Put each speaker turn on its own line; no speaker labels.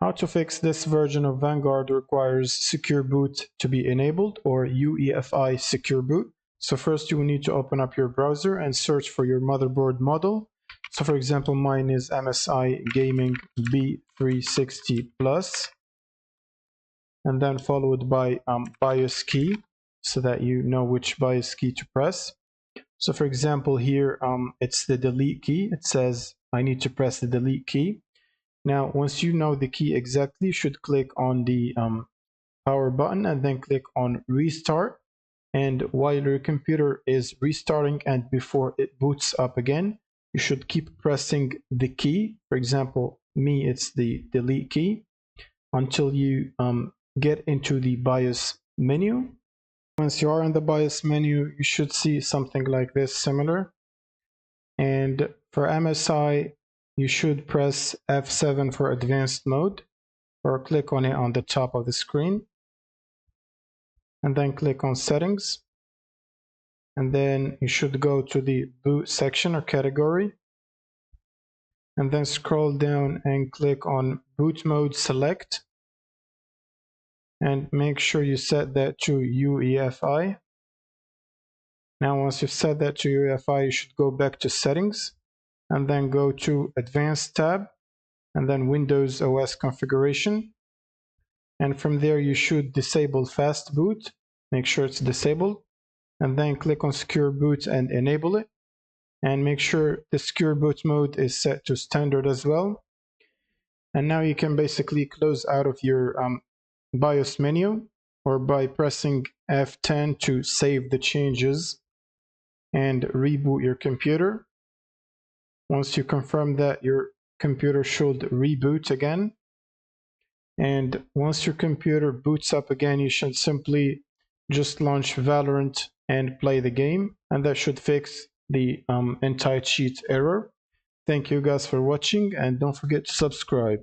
How to fix this version of Vanguard requires secure boot to be enabled, or UEFI secure boot. So first you will need to open up your browser and search for your motherboard model. So for example, mine is MSI Gaming B360 Plus, and then followed by BIOS key, so that you know which BIOS key to press. So for example here, it's the delete key. It says I need to press the delete key. Now, once you know the key exactly, you should click on the power button and then click on restart. And while your computer is restarting and before it boots up again, you should keep pressing the key. For example, me, it's the delete key, until you get into the BIOS menu. Once you are in the BIOS menu, you should see something like this, similar. And for MSI, you should press F7 for advanced mode, or click on it on the top of the screen, and then click on settings. And then you should go to the boot section or category, and then scroll down and click on boot mode select, and make sure you set that to UEFI. Now once you've set that to UEFI, you should go back to settings and then go to advanced tab and then Windows OS configuration, and from there you should disable fast boot. Make sure it's disabled, and then click on secure boot and enable it, and make sure the secure boot mode is set to standard as well. And now you can basically close out of your BIOS menu, or by pressing F10 to save the changes and reboot your computer. Once you confirm that, your computer should reboot again. And once your computer boots up again, you should simply just launch Valorant and play the game, and that should fix the anti-cheat error. Thank you guys for watching, and don't forget to subscribe.